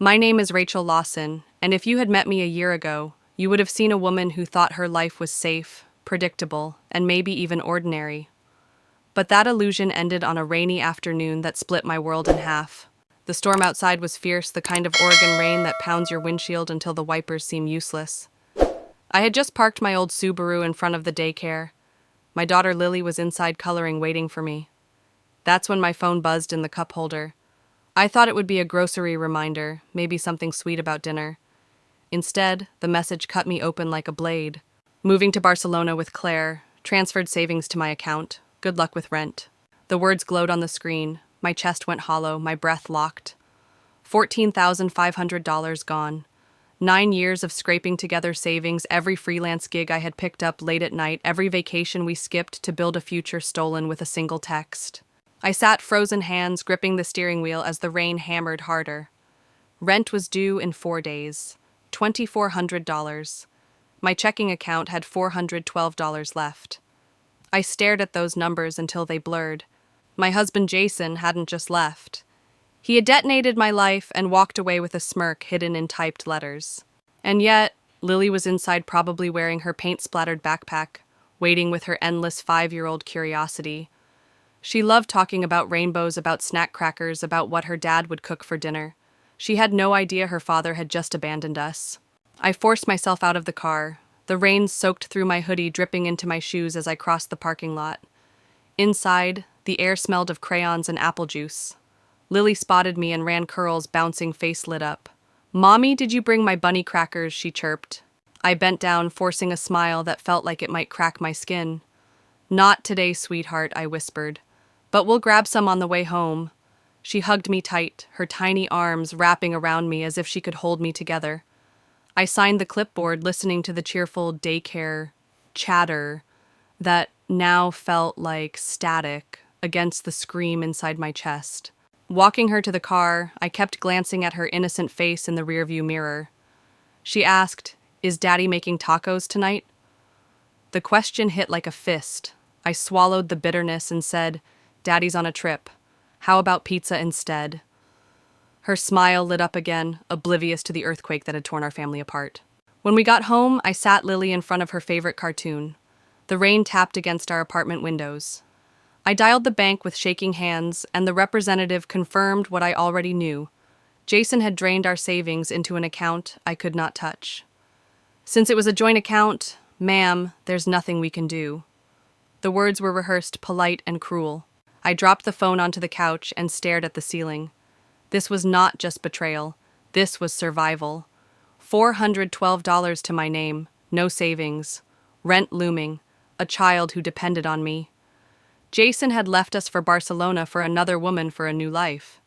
My name is Rachel Lawson, and if you had met me a year ago, you would have seen a woman who thought her life was safe, predictable, and maybe even ordinary. But that illusion ended on a rainy afternoon that split my world in half. The storm outside was fierce, the kind of Oregon rain that pounds your windshield until the wipers seem useless. I had just parked my old Subaru in front of the daycare. My daughter Lily was inside coloring, waiting for me. That's when my phone buzzed in the cup holder. I thought it would be a grocery reminder, maybe something sweet about dinner. Instead, the message cut me open like a blade. Moving to Barcelona with Claire, transferred savings to my account. Good luck with rent. The words glowed on the screen. My chest went hollow, my breath locked. $14,500 gone. 9 years of scraping together savings, every freelance gig I had picked up late at night, every vacation we skipped to build a future stolen with a single text. I sat frozen hands, gripping the steering wheel as the rain hammered harder. Rent was due in 4 days. $2,400. My checking account had $412 left. I stared at those numbers until they blurred. My husband Jason hadn't just left. He had detonated my life and walked away with a smirk hidden in typed letters. And yet, Lily was inside, probably wearing her paint-splattered backpack, waiting with her endless 5-year-old curiosity. She loved talking about rainbows, about snack crackers, about what her dad would cook for dinner. She had no idea her father had just abandoned us. I forced myself out of the car. The rain soaked through my hoodie, dripping into my shoes as I crossed the parking lot. Inside, the air smelled of crayons and apple juice. Lily spotted me and ran, curls bouncing, face lit up. "Mommy, did you bring my bunny crackers?" she chirped. I bent down, forcing a smile that felt like it might crack my skin. "Not today, sweetheart," I whispered. "But we'll grab some on the way home." She hugged me tight, her tiny arms wrapping around me as if she could hold me together. I signed the clipboard, listening to the cheerful daycare chatter that now felt like static against the scream inside my chest. Walking her to the car, I kept glancing at her innocent face in the rearview mirror. She asked, "Is Daddy making tacos tonight?" The question hit like a fist. I swallowed the bitterness and said, "Daddy's on a trip. How about pizza instead?" Her smile lit up again, oblivious to the earthquake that had torn our family apart. When we got home, I sat Lily in front of her favorite cartoon. The rain tapped against our apartment windows. I dialed the bank with shaking hands, and the representative confirmed what I already knew. Jason had drained our savings into an account I could not touch. "Since it was a joint account, ma'am, there's nothing we can do." The words were rehearsed, polite and cruel. I dropped the phone onto the couch and stared at the ceiling. This was not just betrayal. This was survival. $412 to my name, no savings, rent looming, a child who depended on me. Jason had left us for Barcelona for another woman, for a new life.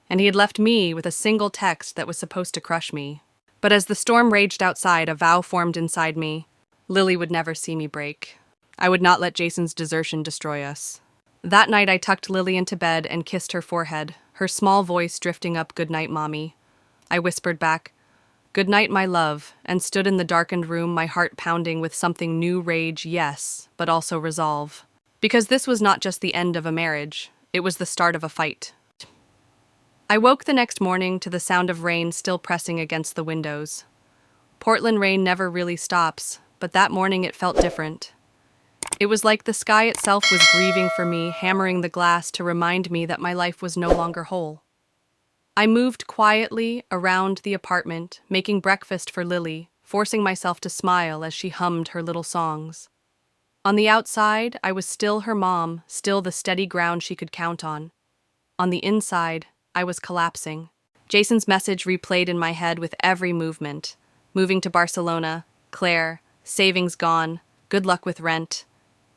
And he had left me with a single text that was supposed to crush me. But as the storm raged outside, a vow formed inside me. Lily would never see me break. I would not let Jason's desertion destroy us. That night I tucked Lily into bed and kissed her forehead, her small voice drifting up, "Good night, Mommy." I whispered back, "Good night, my love," and stood in the darkened room, my heart pounding with something new: rage, yes, but also resolve. Because this was not just the end of a marriage, it was the start of a fight. I woke the next morning to the sound of rain still pressing against the windows. Portland rain never really stops, but that morning it felt different. It was like the sky itself was grieving for me, hammering the glass to remind me that my life was no longer whole. I moved quietly around the apartment, making breakfast for Lily, forcing myself to smile as she hummed her little songs. On the outside, I was still her mom, still the steady ground she could count on. On the inside, I was collapsing. Jason's message replayed in my head with every movement. Moving to Barcelona, Claire, savings gone, good luck with rent.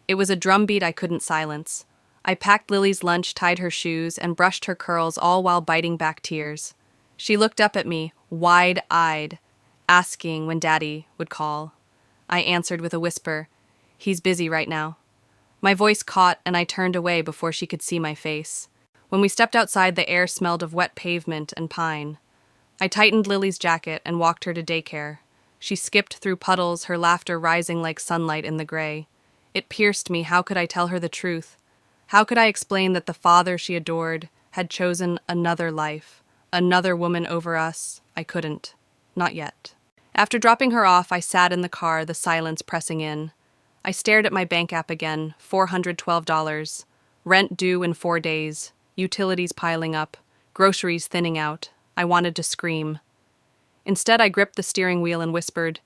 It was a drumbeat I couldn't silence. I packed Lily's lunch, tied her shoes, and brushed her curls, all while biting back tears. She looked up at me, wide-eyed, asking when Daddy would call. I answered with a whisper, "He's busy right now." My voice caught, and I turned away before she could see my face. When we stepped outside, the air smelled of wet pavement and pine. I tightened Lily's jacket and walked her to daycare. She skipped through puddles, her laughter rising like sunlight in the gray. It pierced me. How could I tell her the truth? How could I explain that the father she adored had chosen another life, another woman over us. I couldn't. Not yet. After dropping her off, I sat in the car, the silence pressing in. I stared at my bank app again, $412. Rent due in 4 days, utilities piling up, groceries thinning out. I wanted to scream. Instead, I gripped the steering wheel and whispered,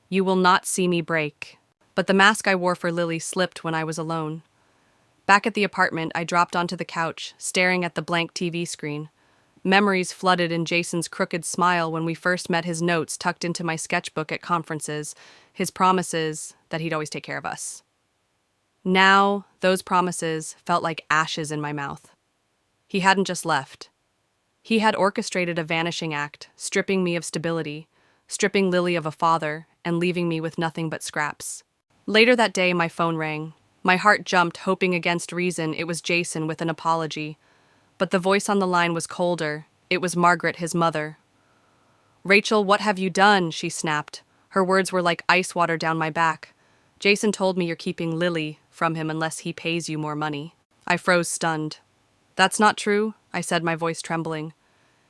"You will not see me break." But the mask I wore for Lily slipped when I was alone. Back at the apartment, I dropped onto the couch, staring at the blank TV screen. Memories flooded in Jason's crooked smile when we first met, his notes tucked into my sketchbook at conferences, his promises that he'd always take care of us. Now, those promises felt like ashes in my mouth. He hadn't just left. He had orchestrated a vanishing act, stripping me of stability, stripping Lily of a father, and leaving me with nothing but scraps. Later that day, my phone rang. My heart jumped, hoping against reason it was Jason with an apology. But the voice on the line was colder. It was Margaret, his mother. "Rachel, what have you done?" she snapped. Her words were like ice water down my back. "Jason told me you're keeping Lily from him unless he pays you more money." I froze, stunned. "That's not true," I said, my voice trembling.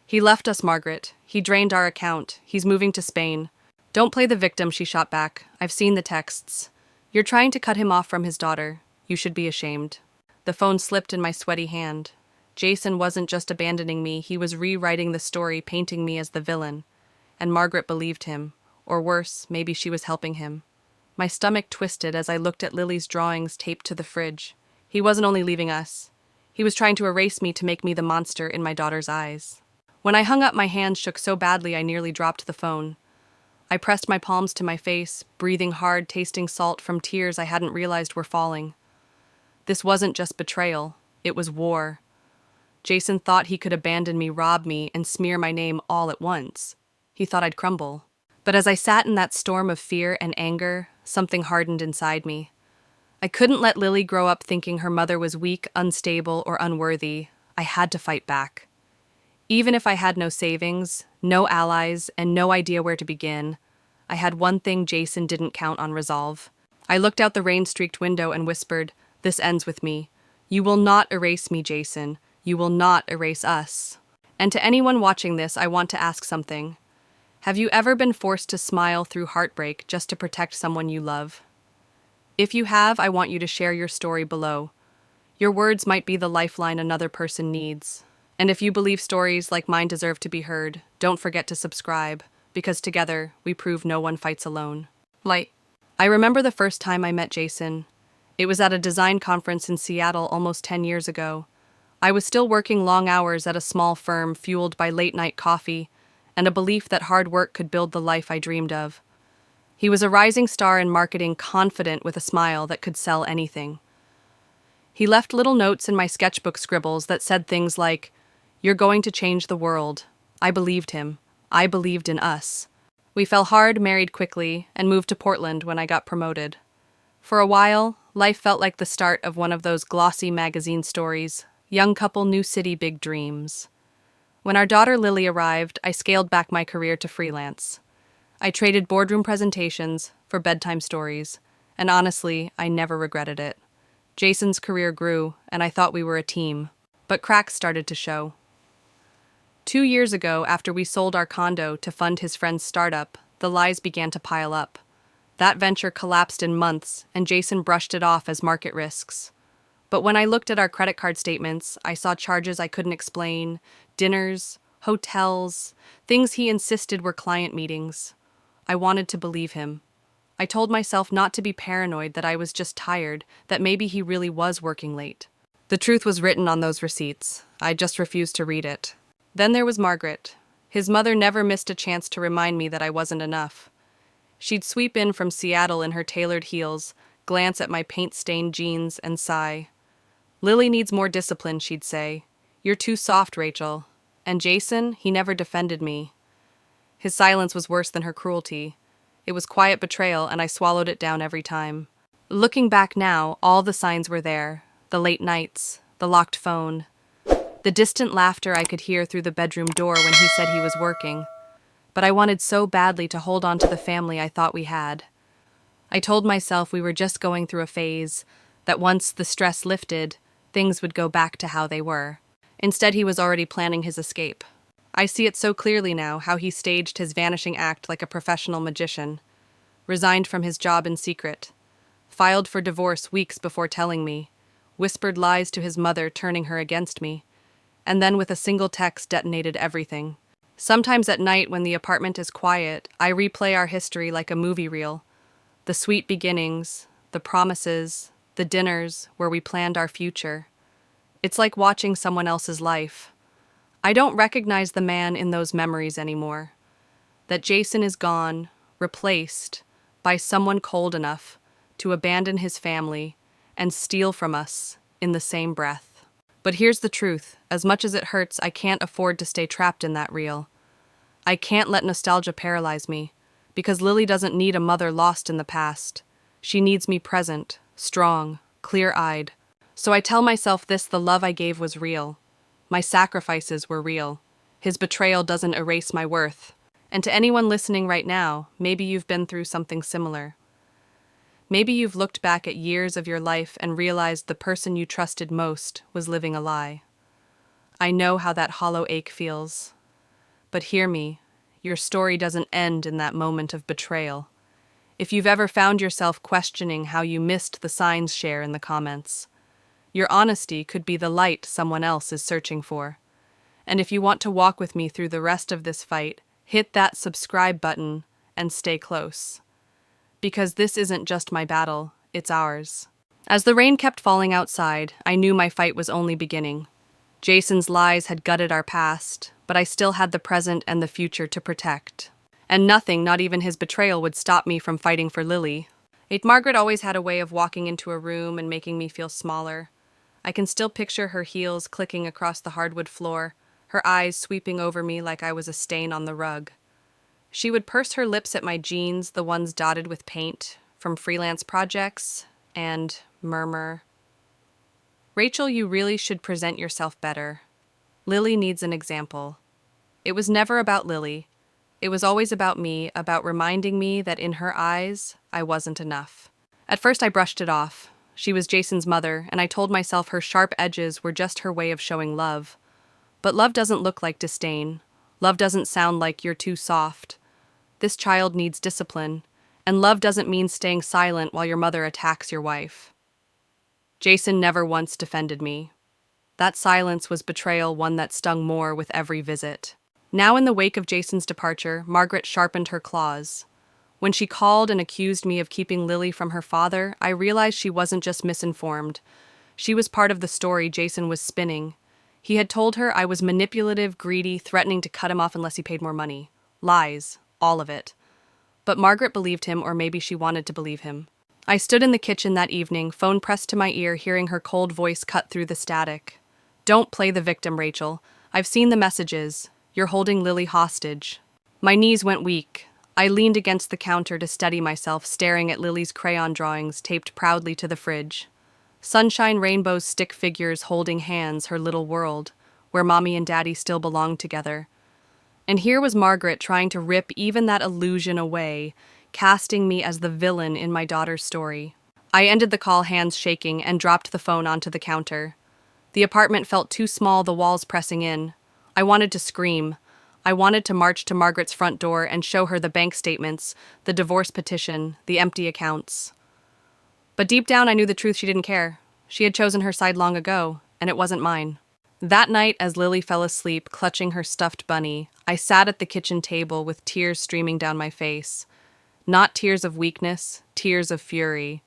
"He left us, Margaret. He drained our account. He's moving to Spain." "Don't play the victim," she shot back. "I've seen the texts. You're trying to cut him off from his daughter. You should be ashamed." The phone slipped in my sweaty hand. Jason wasn't just abandoning me, he was rewriting the story, painting me as the villain. And Margaret believed him. Or worse, maybe she was helping him. My stomach twisted as I looked at Lily's drawings taped to the fridge. He wasn't only leaving us. He was trying to erase me to make me the monster in my daughter's eyes. When I hung up, my hands shook so badly I nearly dropped the phone. I pressed my palms to my face, breathing hard, tasting salt from tears I hadn't realized were falling. This wasn't just betrayal, it was war. Jason thought he could abandon me, rob me, and smear my name all at once. He thought I'd crumble. But as I sat in that storm of fear and anger, something hardened inside me. I couldn't let Lily grow up thinking her mother was weak, unstable, or unworthy. I had to fight back. Even if I had no savings, no allies, and no idea where to begin, I had one thing Jason didn't count on resolve. I looked out the rain-streaked window and whispered, "This ends with me. You will not erase me, Jason. You will not erase us." And to anyone watching this, I want to ask something. Have you ever been forced to smile through heartbreak just to protect someone you love? If you have, I want you to share your story below. Your words might be the lifeline another person needs. And if you believe stories like mine deserve to be heard, don't forget to subscribe, because together we prove no one fights alone. Light. I remember the first time I met Jason. It was at a design conference in Seattle almost 10 years ago. I was still working long hours at a small firm fueled by late-night coffee and a belief that hard work could build the life I dreamed of. He was a rising star in marketing, confident with a smile that could sell anything. He left little notes in my sketchbook scribbles that said things like, "You're going to change the world." I believed him. I believed in us. We fell hard, married quickly, and moved to Portland when I got promoted. For a while, life felt like the start of one of those glossy magazine stories, young couple, new city, big dreams. When our daughter Lily arrived, I scaled back my career to freelance. I traded boardroom presentations for bedtime stories, and honestly, I never regretted it. Jason's career grew, and I thought we were a team, but cracks started to show. 2 years ago, after we sold our condo to fund his friend's startup, the lies began to pile up. That venture collapsed in months, and Jason brushed it off as market risks. But when I looked at our credit card statements, I saw charges I couldn't explain, dinners, hotels, things he insisted were client meetings. I wanted to believe him. I told myself not to be paranoid, that I was just tired, that maybe he really was working late. The truth was written on those receipts. I just refused to read it. Then there was Margaret. His mother never missed a chance to remind me that I wasn't enough. She'd sweep in from Seattle in her tailored heels, glance at my paint-stained jeans, and sigh. "Lily needs more discipline," she'd say. "You're too soft, Rachel." And Jason, he never defended me. His silence was worse than her cruelty. It was quiet betrayal, and I swallowed it down every time. Looking back now, all the signs were there. The late nights, the locked phone, the distant laughter I could hear through the bedroom door when he said he was working. But I wanted so badly to hold on to the family I thought we had. I told myself we were just going through a phase, that once the stress lifted, things would go back to how they were. Instead, he was already planning his escape. I see it so clearly now how he staged his vanishing act like a professional magician, resigned from his job in secret, filed for divorce weeks before telling me, whispered lies to his mother turning her against me, and then with a single text detonated everything. Sometimes at night when the apartment is quiet, I replay our history like a movie reel. The sweet beginnings, the promises, the dinners where we planned our future. It's like watching someone else's life. I don't recognize the man in those memories anymore. That Jason is gone, replaced by someone cold enough to abandon his family and steal from us in the same breath. But here's the truth. As much as it hurts, I can't afford to stay trapped in that reel. I can't let nostalgia paralyze me, because Lily doesn't need a mother lost in the past. She needs me present, strong, clear-eyed. So I tell myself the love I gave was real. My sacrifices were real. His betrayal doesn't erase my worth. And to anyone listening right now, maybe you've been through something similar. Maybe you've looked back at years of your life and realized the person you trusted most was living a lie. I know how that hollow ache feels. But hear me, your story doesn't end in that moment of betrayal. If you've ever found yourself questioning how you missed the signs, share in the comments. Your honesty could be the light someone else is searching for. And if you want to walk with me through the rest of this fight, hit that subscribe button and stay close. Because this isn't just my battle, it's ours. As the rain kept falling outside, I knew my fight was only beginning. Jason's lies had gutted our past, but I still had the present and the future to protect. And nothing, not even his betrayal, would stop me from fighting for Lily. Margaret always had a way of walking into a room and making me feel smaller. I can still picture her heels clicking across the hardwood floor, her eyes sweeping over me like I was a stain on the rug. She would purse her lips at my jeans, the ones dotted with paint, from freelance projects, and murmur, "Rachel, you really should present yourself better. Lily needs an example." It was never about Lily. It was always about me, about reminding me that in her eyes, I wasn't enough. At first I brushed it off. She was Jason's mother, and I told myself her sharp edges were just her way of showing love. But love doesn't look like disdain. Love doesn't sound like "you're too soft." This child needs discipline, and love doesn't mean staying silent while your mother attacks your wife. Jason never once defended me. That silence was betrayal, one that stung more with every visit. Now in the wake of Jason's departure, Margaret sharpened her claws. When she called and accused me of keeping Lily from her father, I realized she wasn't just misinformed. She was part of the story Jason was spinning. He had told her I was manipulative, greedy, threatening to cut him off unless he paid more money. Lies. All of it. But Margaret believed him, or maybe she wanted to believe him. I stood in the kitchen that evening, phone pressed to my ear, hearing her cold voice cut through the static. "Don't play the victim, Rachel. I've seen the messages. You're holding Lily hostage." My knees went weak. I leaned against the counter to steady myself, staring at Lily's crayon drawings taped proudly to the fridge. Sunshine, rainbows, stick figures holding hands, her little world, where Mommy and Daddy still belonged together. And here was Margaret trying to rip even that illusion away, casting me as the villain in my daughter's story. I ended the call, hands shaking, and dropped the phone onto the counter. The apartment felt too small, the walls pressing in. I wanted to scream. I wanted to march to Margaret's front door and show her the bank statements, the divorce petition, the empty accounts. But deep down I knew the truth. She didn't care. She had chosen her side long ago, and it wasn't mine. That night, as Lily fell asleep, clutching her stuffed bunny, I sat at the kitchen table with tears streaming down my face. Not tears of weakness, tears of fury.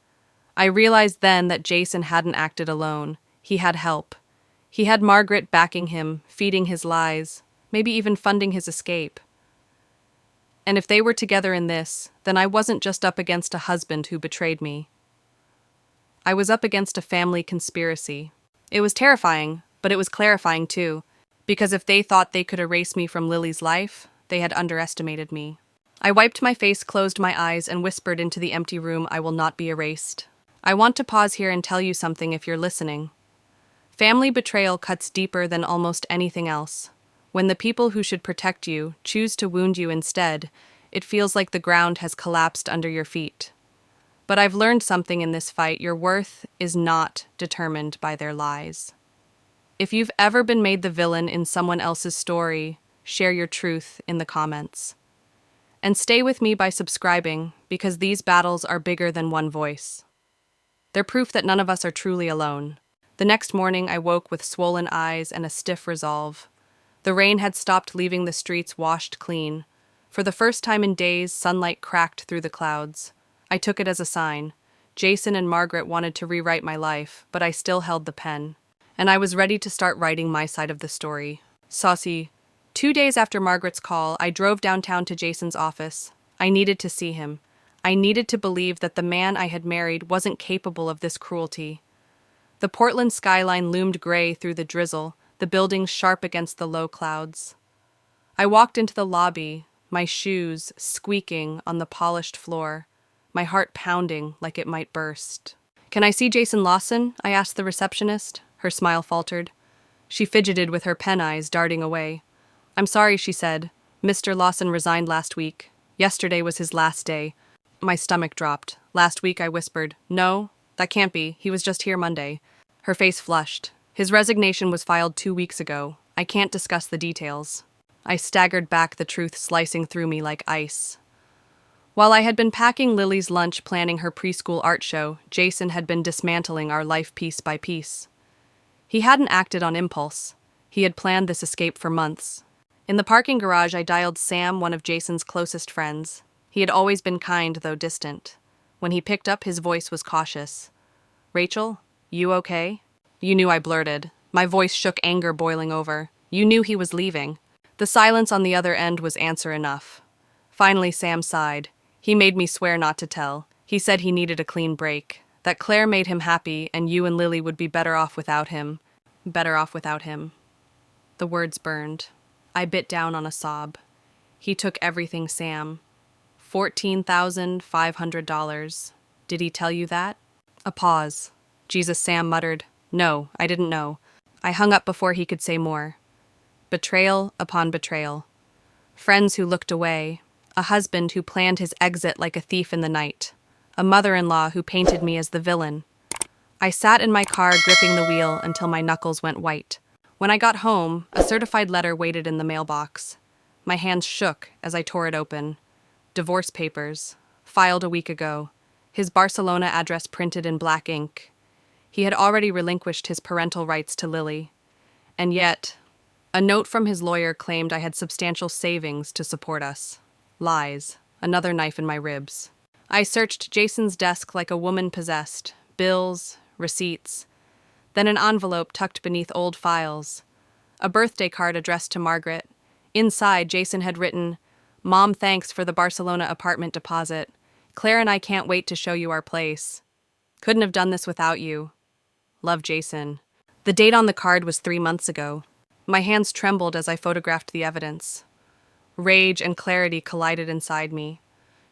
I realized then that Jason hadn't acted alone. He had help. He had Margaret backing him, feeding his lies, maybe even funding his escape. And if they were together in this, then I wasn't just up against a husband who betrayed me. I was up against a family conspiracy. It was terrifying, but it was clarifying too, because if they thought they could erase me from Lily's life, they had underestimated me. I wiped my face, closed my eyes, and whispered into the empty room, "I will not be erased." I want to pause here and tell you something if you're listening. Family betrayal cuts deeper than almost anything else. When the people who should protect you choose to wound you instead, it feels like the ground has collapsed under your feet. But I've learned something in this fight. Your worth is not determined by their lies. If you've ever been made the villain in someone else's story, share your truth in the comments. And stay with me by subscribing, because these battles are bigger than one voice. They're proof that none of us are truly alone. The next morning, I woke with swollen eyes and a stiff resolve. The rain had stopped, leaving the streets washed clean. For the first time in days, sunlight cracked through the clouds. I took it as a sign. Jason and Margaret wanted to rewrite my life, but I still held the pen. And I was ready to start writing my side of the story. Saucy. 2 days after Margaret's call, I drove downtown to Jason's office. I needed to see him. I needed to believe that the man I had married wasn't capable of this cruelty. The Portland skyline loomed gray through the drizzle, the buildings sharp against the low clouds. I walked into the lobby, my shoes squeaking on the polished floor, my heart pounding like it might burst. "Can I see Jason Lawson?" I asked the receptionist. Her smile faltered. She fidgeted with her pen eyes darting away. "I'm sorry," she said. "Mr. Lawson resigned last week. Yesterday was his last day." My stomach dropped. "Last week," I whispered. "No, that can't be. He was just here Monday." Her face flushed. "His resignation was filed 2 weeks ago. I can't discuss the details." I staggered back, the truth slicing through me like ice. While I had been packing Lily's lunch, planning her preschool art show, Jason had been dismantling our life piece by piece. He hadn't acted on impulse. He had planned this escape for months. In the parking garage, I dialed Sam, one of Jason's closest friends. He had always been kind, though distant. When he picked up, his voice was cautious. "Rachel, you okay?" "You knew," I blurted. My voice shook, anger boiling over. "You knew he was leaving." The silence on the other end was answer enough. Finally, Sam sighed. He made me swear not to tell. He said he needed a clean break, that Claire made him happy and you and Lily would be better off without him. Better off without him. The words burned. I bit down on a sob. He took everything, Sam. $14,500. Did he tell you that? A pause. "Jesus," Sam muttered. "No, I didn't know." I hung up before he could say more. Betrayal upon betrayal. Friends who looked away. A husband who planned his exit like a thief in the night. A mother-in-law who painted me as the villain. I sat in my car, gripping the wheel until my knuckles went white. When I got home, a certified letter waited in the mailbox. My hands shook as I tore it open. Divorce papers. Filed a week ago. His Barcelona address printed in black ink. He had already relinquished his parental rights to Lily. And yet, a note from his lawyer claimed I had substantial savings to support us. Lies. Another knife in my ribs. I searched Jason's desk like a woman possessed. Bills, receipts. Then an envelope tucked beneath old files. A birthday card addressed to Margaret. Inside, Jason had written, "Mom, thanks for the Barcelona apartment deposit. Claire and I can't wait to show you our place. Couldn't have done this without you. Love, Jason." The date on the card was 3 months ago. My hands trembled as I photographed the evidence. Rage and clarity collided inside me.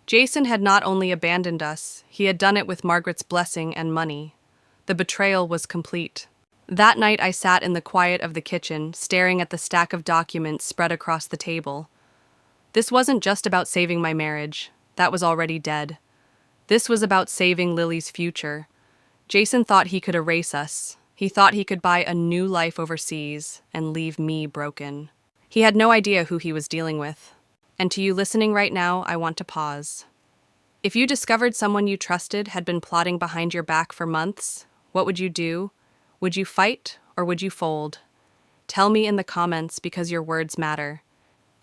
Jason had not only abandoned us, he had done it with Margaret's blessing and money. The betrayal was complete. That night I sat in the quiet of the kitchen, staring at the stack of documents spread across the table. This wasn't just about saving my marriage. That was already dead. This was about saving Lily's future. Jason thought he could erase us. He thought he could buy a new life overseas and leave me broken. He had no idea who he was dealing with. And to you listening right now, I want to pause. If you discovered someone you trusted had been plotting behind your back for months, what would you do? Would you fight or would you fold? Tell me in the comments, because your words matter.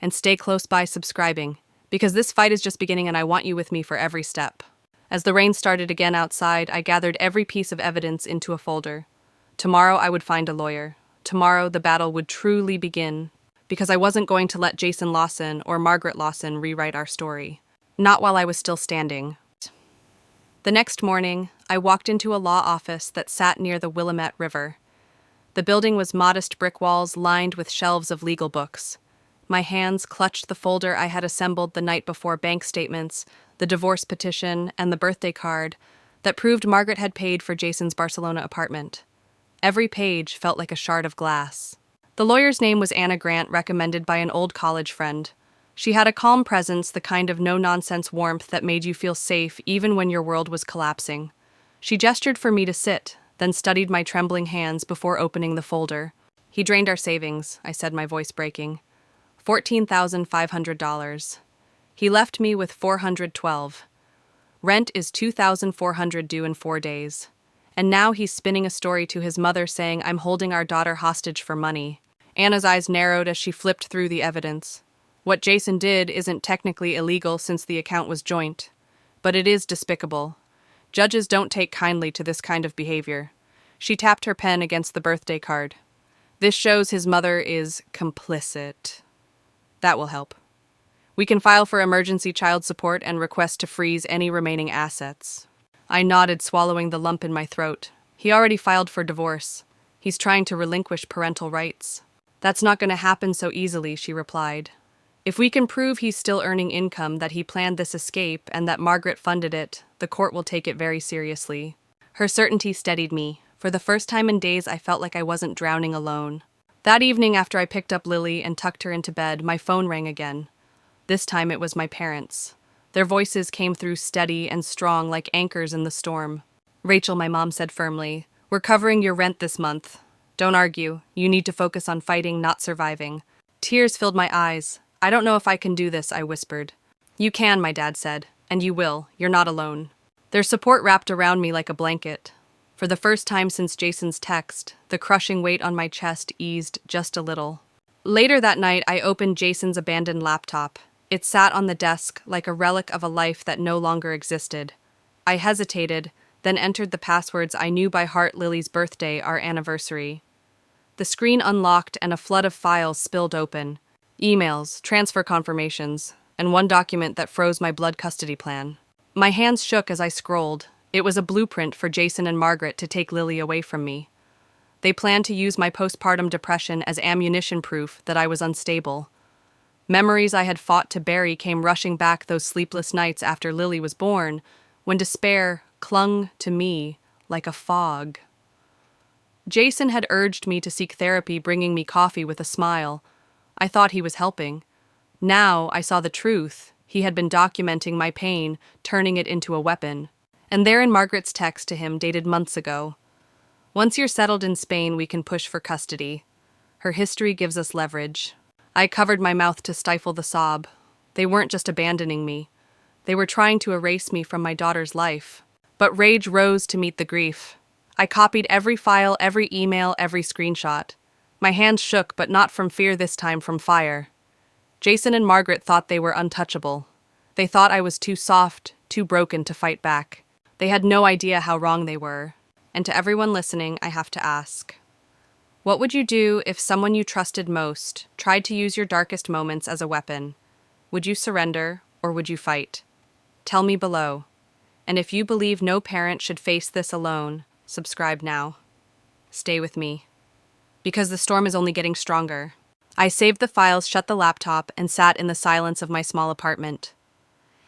And stay close by subscribing, because this fight is just beginning and I want you with me for every step. As the rain started again outside, I gathered every piece of evidence into a folder. Tomorrow I would find a lawyer. Tomorrow the battle would truly begin, because I wasn't going to let Jason Lawson or Margaret Lawson rewrite our story. Not while I was still standing. The next morning, I walked into a law office that sat near the Willamette River. The building was modest brick walls lined with shelves of legal books. My hands clutched the folder I had assembled the night before: bank statements, the divorce petition, and the birthday card that proved Margaret had paid for Jason's Barcelona apartment. Every page felt like a shard of glass. The lawyer's name was Anna Grant, recommended by an old college friend. She had a calm presence, the kind of no-nonsense warmth that made you feel safe even when your world was collapsing. She gestured for me to sit, then studied my trembling hands before opening the folder. "He drained our savings," I said, my voice breaking. $14,500. He left me with $412. Rent is $2,400 due in 4 days. And now he's spinning a story to his mother saying I'm holding our daughter hostage for money. Anna's eyes narrowed as she flipped through the evidence. What Jason did isn't technically illegal since the account was joint, but it is despicable. Judges don't take kindly to this kind of behavior. She tapped her pen against the birthday card. This shows his mother is complicit. That will help. We can file for emergency child support and request to freeze any remaining assets. I nodded, swallowing the lump in my throat. He already filed for divorce. He's trying to relinquish parental rights. That's not going to happen so easily, she replied. If we can prove he's still earning income, that he planned this escape, and that Margaret funded it, the court will take it very seriously. Her certainty steadied me. For the first time in days, I felt like I wasn't drowning alone. That evening, after I picked up Lily and tucked her into bed, my phone rang again. This time it was my parents. Their voices came through steady and strong like anchors in the storm. Rachel, my mom said firmly, we're covering your rent this month. Don't argue. You need to focus on fighting, not surviving. Tears filled my eyes. I don't know if I can do this, I whispered. You can, my dad said, and you will. You're not alone. Their support wrapped around me like a blanket. For the first time since Jason's text, the crushing weight on my chest eased just a little. Later that night, I opened Jason's abandoned laptop. It sat on the desk like a relic of a life that no longer existed. I hesitated, then entered the passwords I knew by heart: Lily's birthday, our anniversary. The screen unlocked and a flood of files spilled open. Emails, transfer confirmations, and one document that froze my blood custody plan. My hands shook as I scrolled. It was a blueprint for Jason and Margaret to take Lily away from me. They planned to use my postpartum depression as ammunition proof that I was unstable. Memories I had fought to bury came rushing back those sleepless nights after Lily was born, when despair clung to me like a fog. Jason had urged me to seek therapy, bringing me coffee with a smile. I thought he was helping. Now I saw the truth. He had been documenting my pain, turning it into a weapon. And there in Margaret's text to him, dated months ago. Once you're settled in Spain, we can push for custody. Her history gives us leverage. I covered my mouth to stifle the sob. They weren't just abandoning me. They were trying to erase me from my daughter's life. But rage rose to meet the grief. I copied every file, every email, every screenshot. My hands shook, but not from fear this time, from fire. Jason and Margaret thought they were untouchable. They thought I was too soft, too broken to fight back. They had no idea how wrong they were. And to everyone listening, I have to ask, what would you do if someone you trusted most tried to use your darkest moments as a weapon? Would you surrender, or would you fight? Tell me below. And if you believe no parent should face this alone, subscribe now. Stay with me. Because the storm is only getting stronger. I saved the files, shut the laptop, and sat in the silence of my small apartment.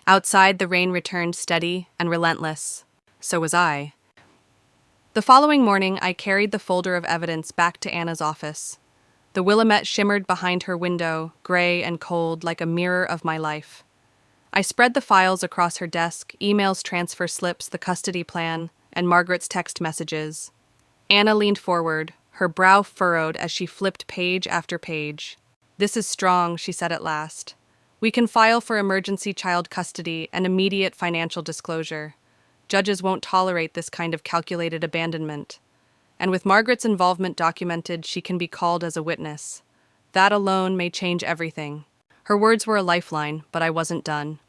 Outside, the rain returned steady and relentless. So was I. The following morning, I carried the folder of evidence back to Anna's office. The Willamette shimmered behind her window, gray and cold, like a mirror of my life. I spread the files across her desk: emails, transfer slips, the custody plan, and Margaret's text messages. Anna leaned forward, her brow furrowed as she flipped page after page. This is strong, she said at last. We can file for emergency child custody and immediate financial disclosure. Judges won't tolerate this kind of calculated abandonment. And with Margaret's involvement documented, she can be called as a witness. That alone may change everything. Her words were a lifeline, but I wasn't done.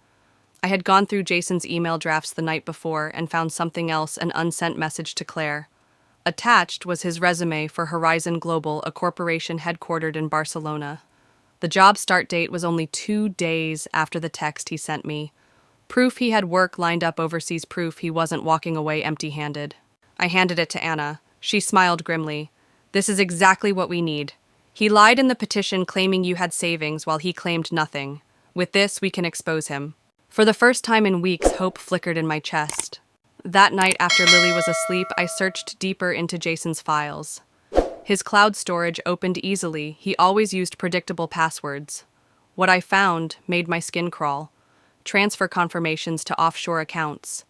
I had gone through Jason's email drafts the night before and found something else: an unsent message to Claire. Attached was his resume for Horizon Global, a corporation headquartered in Barcelona. The job start date was only 2 days after the text he sent me. Proof he had work lined up overseas, proof he wasn't walking away empty-handed. I handed it to Anna. She smiled grimly. This is exactly what we need. He lied in the petition, claiming you had savings while he claimed nothing. With this, we can expose him. For the first time in weeks, hope flickered in my chest. That night, after Lily was asleep, I searched deeper into Jason's files. His cloud storage opened easily. He always used predictable passwords. What I found made my skin crawl. Transfer confirmations to offshore accounts.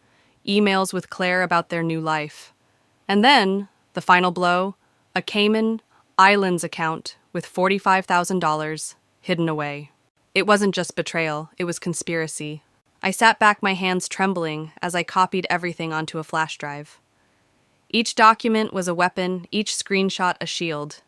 Emails with Claire about their new life. And then, the final blow, a Cayman Islands account with $45,000 hidden away. It wasn't just betrayal, it was conspiracy. I sat back, my hands trembling, as I copied everything onto a flash drive. Each document was a weapon, each screenshot a shield.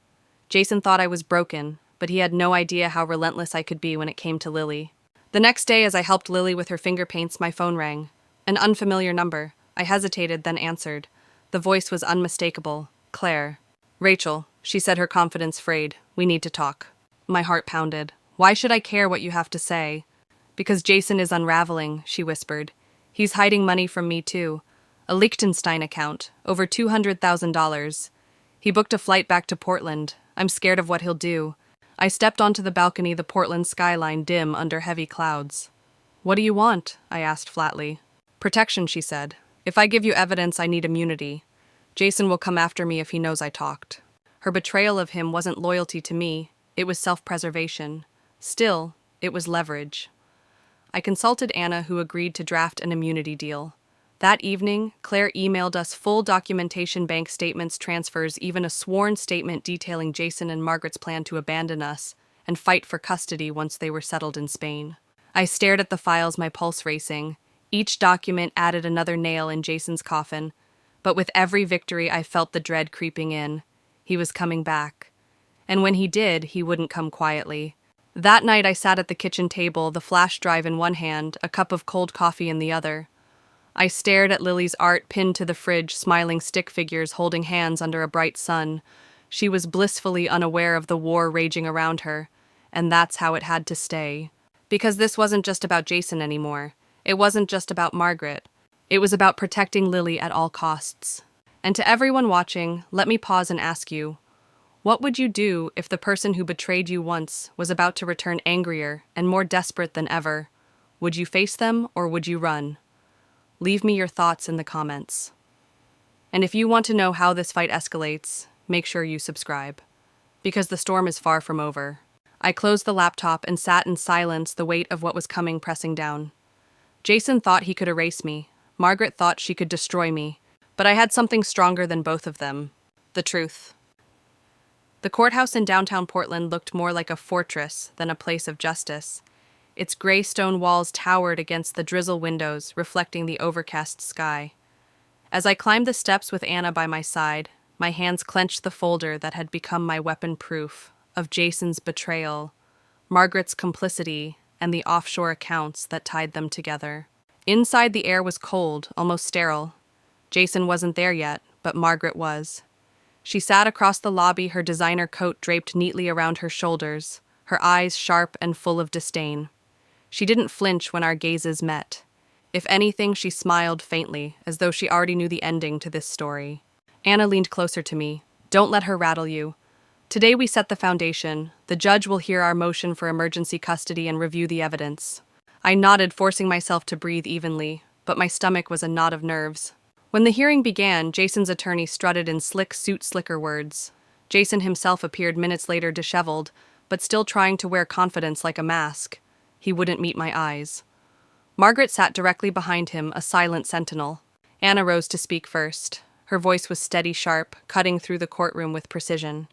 Jason thought I was broken, but he had no idea how relentless I could be when it came to Lily. The next day, as I helped Lily with her finger paints, my phone rang. An unfamiliar number. I hesitated, then answered. The voice was unmistakable. Claire. Rachel, she said, her confidence frayed. We need to talk. My heart pounded. Why should I care what you have to say? Because Jason is unraveling, she whispered. He's hiding money from me, too. A Liechtenstein account, over $200,000. He booked a flight back to Portland. I'm scared of what he'll do. I stepped onto the balcony, the Portland skyline dim under heavy clouds. What do you want? I asked flatly. Protection, she said. If I give you evidence, I need immunity. Jason will come after me if he knows I talked. Her betrayal of him wasn't loyalty to me. It was self-preservation. Still, it was leverage. I consulted Anna, who agreed to draft an immunity deal. That evening, Claire emailed us full documentation, bank statements, transfers, even a sworn statement detailing Jason and Margaret's plan to abandon us and fight for custody once they were settled in Spain. I stared at the files, my pulse racing. Each document added another nail in Jason's coffin, but with every victory I felt the dread creeping in. He was coming back. And when he did, he wouldn't come quietly. That night I sat at the kitchen table, the flash drive in one hand, a cup of cold coffee in the other. I stared at Lily's art pinned to the fridge, smiling stick figures holding hands under a bright sun. She was blissfully unaware of the war raging around her, and that's how it had to stay. Because this wasn't just about Jason anymore. It wasn't just about Margaret. It was about protecting Lily at all costs. And to everyone watching, let me pause and ask you, what would you do if the person who betrayed you once was about to return angrier and more desperate than ever? Would you face them or would you run? Leave me your thoughts in the comments. And if you want to know how this fight escalates, make sure you subscribe. Because the storm is far from over. I closed the laptop and sat in silence, the weight of what was coming pressing down. Jason thought he could erase me. Margaret thought she could destroy me. But I had something stronger than both of them. The truth. The courthouse in downtown Portland looked more like a fortress than a place of justice. Its gray stone walls towered against the drizzle windows, reflecting the overcast sky. As I climbed the steps with Anna by my side, my hands clenched the folder that had become my weapon proof of Jason's betrayal, Margaret's complicity, and the offshore accounts that tied them together. Inside, the air was cold, almost sterile. Jason wasn't there yet, but Margaret was. She sat across the lobby, her designer coat draped neatly around her shoulders, her eyes sharp and full of disdain. She didn't flinch when our gazes met. If anything, she smiled faintly, as though she already knew the ending to this story. Anna leaned closer to me. Don't let her rattle you. Today we set the foundation. The judge will hear our motion for emergency custody and review the evidence. I nodded, forcing myself to breathe evenly, but my stomach was a knot of nerves. When the hearing began, Jason's attorney strutted in slick suit-slicker words. Jason himself appeared minutes later, disheveled, but still trying to wear confidence like a mask. He wouldn't meet my eyes. Margaret sat directly behind him, a silent sentinel. Anna rose to speak first. Her voice was steady, sharp, cutting through the courtroom with precision.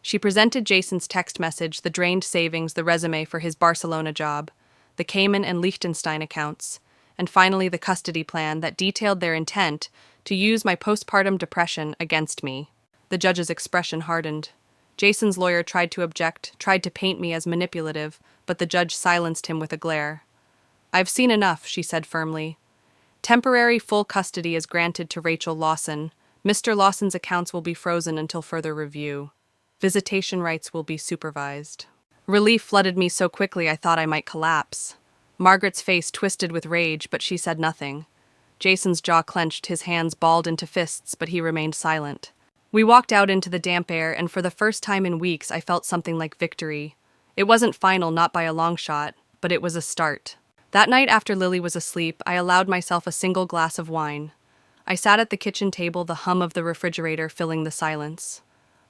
She presented Jason's text message, the drained savings, the resume for his Barcelona job, the Cayman and Liechtenstein accounts, and finally the custody plan that detailed their intent to use my postpartum depression against me. The judge's expression hardened. Jason's lawyer tried to object, tried to paint me as manipulative, but the judge silenced him with a glare. I've seen enough, she said firmly. Temporary full custody is granted to Rachel Lawson. Mr. Lawson's accounts will be frozen until further review. Visitation rights will be supervised. Relief flooded me so quickly I thought I might collapse. Margaret's face twisted with rage, but she said nothing. Jason's jaw clenched, his hands balled into fists, but he remained silent. We walked out into the damp air, and for the first time in weeks I felt something like victory. It wasn't final, not by a long shot, but it was a start. That night after Lily was asleep, I allowed myself a single glass of wine. I sat at the kitchen table, the hum of the refrigerator filling the silence.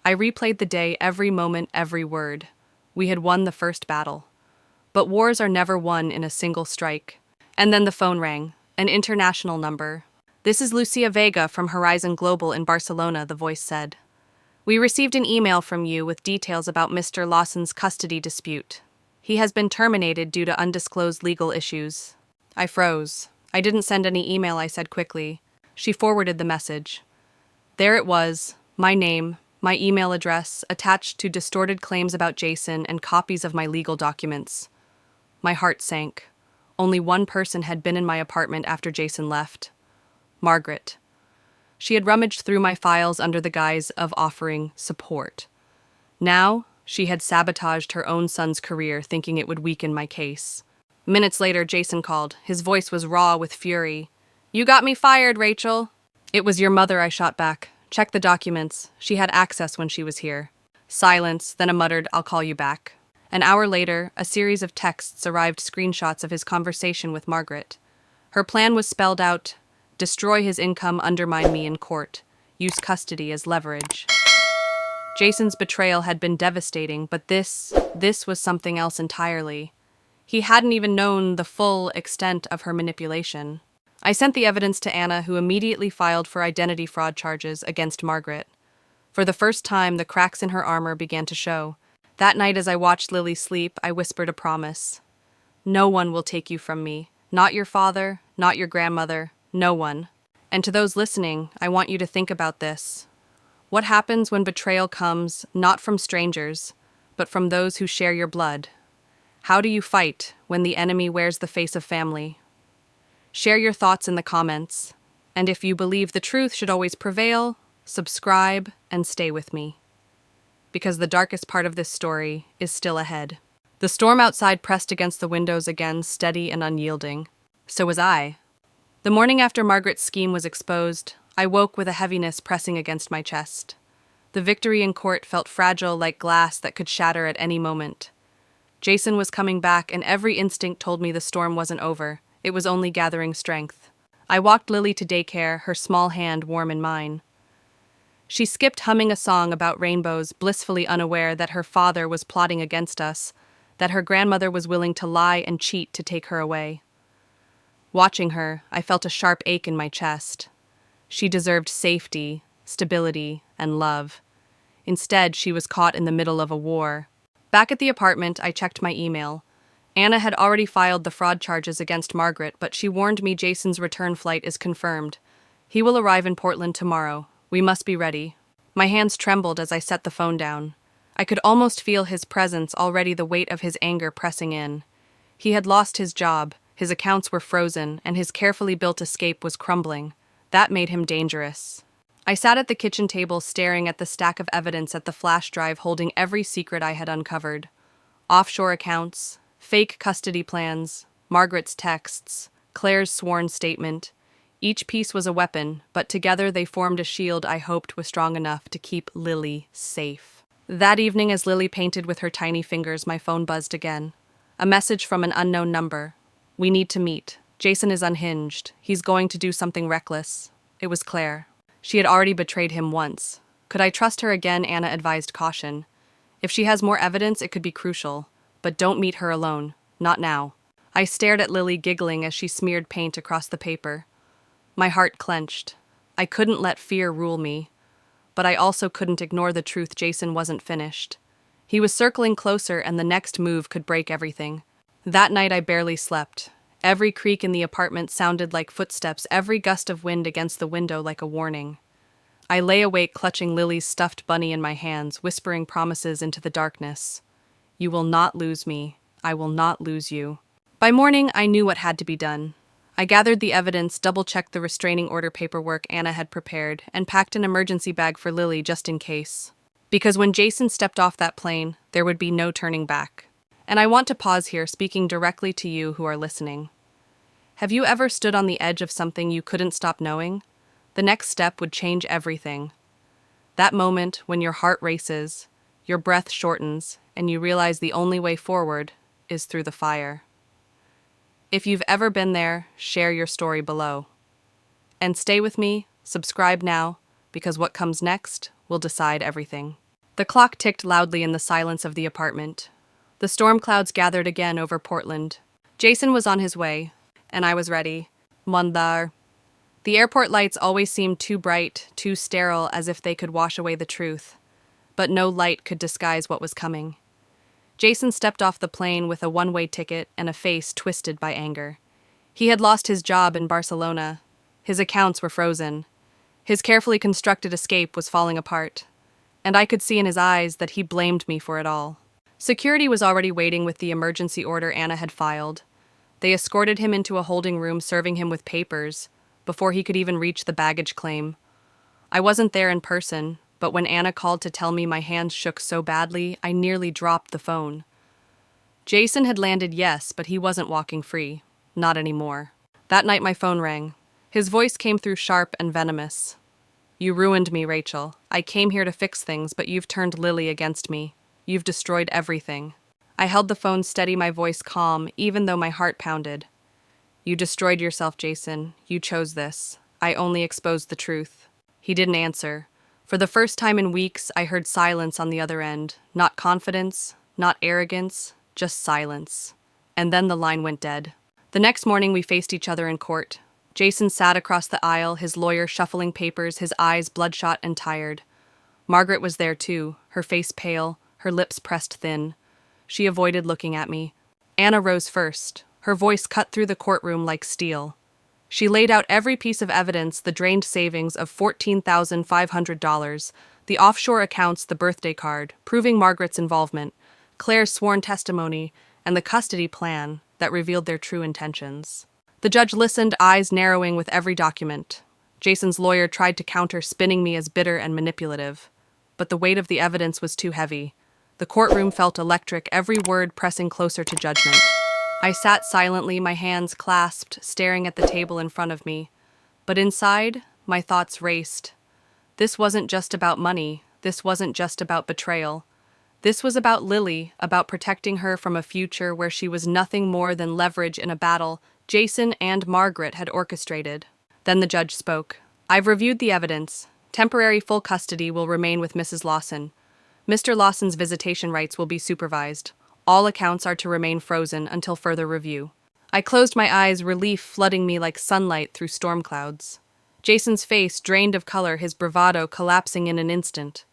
I replayed the day, every moment, every word. We had won the first battle. But wars are never won in a single strike. And then the phone rang, an international number. This is Lucia Vega from Horizon Global in Barcelona, the voice said. We received an email from you with details about Mr. Lawson's custody dispute. He has been terminated due to undisclosed legal issues. I froze. I didn't send any email, I said quickly. She forwarded the message. There it was, my name, my email address, attached to distorted claims about Jason and copies of my legal documents. My heart sank. Only one person had been in my apartment after Jason left. Margaret. She had rummaged through my files under the guise of offering support. Now, she had sabotaged her own son's career, thinking it would weaken my case. Minutes later, Jason called. His voice was raw with fury. "You got me fired, Rachel." "It was your mother," I shot back. "Check the documents. She had access when she was here." Silence, then a muttered, "I'll call you back." An hour later, a series of texts arrived, screenshots of his conversation with Margaret. Her plan was spelled out: destroy his income, undermine me in court, use custody as leverage. Jason's betrayal had been devastating, but this was something else entirely. He hadn't even known the full extent of her manipulation. I sent the evidence to Anna, who immediately filed for identity fraud charges against Margaret. For the first time, the cracks in her armor began to show. That night, as I watched Lily sleep, I whispered a promise. No one will take you from me. Not your father, not your grandmother, no one. And to those listening, I want you to think about this. What happens when betrayal comes not from strangers, but from those who share your blood? How do you fight when the enemy wears the face of family? Share your thoughts in the comments. And if you believe the truth should always prevail, subscribe and stay with me. Because the darkest part of this story is still ahead. The storm outside pressed against the windows again, steady and unyielding. So was I. The morning after Margaret's scheme was exposed, I woke with a heaviness pressing against my chest. The victory in court felt fragile, like glass that could shatter at any moment. Jason was coming back, and every instinct told me the storm wasn't over. It was only gathering strength. I walked Lily to daycare, her small hand warm in mine. She skipped, humming a song about rainbows, blissfully unaware that her father was plotting against us, that her grandmother was willing to lie and cheat to take her away. Watching her, I felt a sharp ache in my chest. She deserved safety, stability, and love. Instead, she was caught in the middle of a war. Back at the apartment, I checked my email. Anna had already filed the fraud charges against Margaret, but she warned me Jason's return flight is confirmed. He will arrive in Portland tomorrow. We must be ready. My hands trembled as I set the phone down. I could almost feel his presence, already the weight of his anger pressing in. He had lost his job, his accounts were frozen, and his carefully built escape was crumbling. That made him dangerous. I sat at the kitchen table staring at the stack of evidence at the flash drive holding every secret I had uncovered. Offshore accounts, fake custody plans, Margaret's texts, Claire's sworn statement. Each piece was a weapon, but together they formed a shield I hoped was strong enough to keep Lily safe. That evening, as Lily painted with her tiny fingers, my phone buzzed again. A message from an unknown number. "We need to meet. Jason is unhinged. He's going to do something reckless." It was Claire. She had already betrayed him once. Could I trust her again? Anna advised caution. If she has more evidence, it could be crucial. But don't meet her alone. Not now. I stared at Lily, giggling as she smeared paint across the paper. My heart clenched. I couldn't let fear rule me. But I also couldn't ignore the truth: Jason wasn't finished. He was circling closer, and the next move could break everything. That night I barely slept. Every creak in the apartment sounded like footsteps, every gust of wind against the window like a warning. I lay awake, clutching Lily's stuffed bunny in my hands, whispering promises into the darkness. "You will not lose me. I will not lose you." By morning, I knew what had to be done. I gathered the evidence, double-checked the restraining order paperwork Anna had prepared, and packed an emergency bag for Lily just in case. Because when Jason stepped off that plane, there would be no turning back. And I want to pause here, speaking directly to you who are listening. Have you ever stood on the edge of something you couldn't stop knowing? The next step would change everything. That moment when your heart races, your breath shortens, and you realize the only way forward is through the fire. If you've ever been there, share your story below. And stay with me, subscribe now, because what comes next will decide everything. The clock ticked loudly in the silence of the apartment. The storm clouds gathered again over Portland. Jason was on his way, and I was ready. Mandar. The airport lights always seemed too bright, too sterile, as if they could wash away the truth. But no light could disguise what was coming. Jason stepped off the plane with a one-way ticket and a face twisted by anger. He had lost his job in Barcelona. His accounts were frozen. His carefully constructed escape was falling apart. And I could see in his eyes that he blamed me for it all. Security was already waiting with the emergency order Anna had filed. They escorted him into a holding room, serving him with papers, before he could even reach the baggage claim. I wasn't there in person, but when Anna called to tell me, my hands shook so badly, I nearly dropped the phone. Jason had landed, yes, but he wasn't walking free. Not anymore. That night my phone rang. His voice came through sharp and venomous. "You ruined me, Rachel. I came here to fix things, but you've turned Lily against me. You've destroyed everything." I held the phone steady, my voice calm, even though my heart pounded. "You destroyed yourself, Jason. You chose this. I only exposed the truth." He didn't answer. For the first time in weeks, I heard silence on the other end. Not confidence, not arrogance, just silence. And then the line went dead. The next morning we faced each other in court. Jason sat across the aisle, his lawyer shuffling papers, his eyes bloodshot and tired. Margaret was there too, her face pale, her lips pressed thin. She avoided looking at me. Anna rose first. Her voice cut through the courtroom like steel. She laid out every piece of evidence: the drained savings of $14,500, the offshore accounts, the birthday card, proving Margaret's involvement, Claire's sworn testimony, and the custody plan that revealed their true intentions. The judge listened, eyes narrowing with every document. Jason's lawyer tried to counter, spinning me as bitter and manipulative. But the weight of the evidence was too heavy. The courtroom felt electric, every word pressing closer to judgment. I sat silently, my hands clasped, staring at the table in front of me. But inside, my thoughts raced. This wasn't just about money. This wasn't just about betrayal. This was about Lily, about protecting her from a future where she was nothing more than leverage in a battle Jason and Margaret had orchestrated. Then the judge spoke. "I've reviewed the evidence. Temporary full custody will remain with Mrs. Lawson. Mr. Lawson's visitation rights will be supervised. All accounts are to remain frozen until further review." I closed my eyes, relief flooding me like sunlight through storm clouds. Jason's face drained of color, his bravado collapsing in an instant.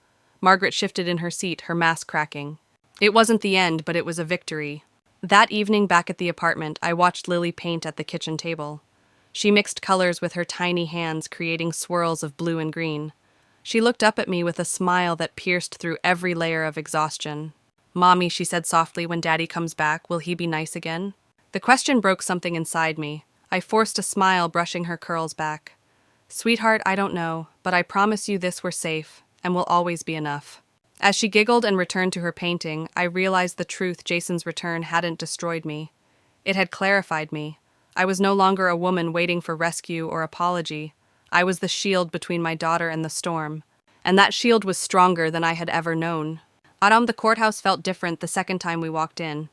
Margaret shifted in her seat, her mask cracking. It wasn't the end, but it was a victory. That evening back at the apartment, I watched Lily paint at the kitchen table. She mixed colors with her tiny hands, creating swirls of blue and green. She looked up at me with a smile that pierced through every layer of exhaustion. "Mommy," she said softly, "when Daddy comes back, will he be nice again?" The question broke something inside me. I forced a smile, brushing her curls back. "Sweetheart, I don't know, but I promise you this: we're safe, and will always be enough." As she giggled and returned to her painting, I realized the truth: Jason's return hadn't destroyed me. It had clarified me. I was no longer a woman waiting for rescue or apology. I was the shield between my daughter and the storm. And that shield was stronger than I had ever known. The courthouse felt different the second time we walked in.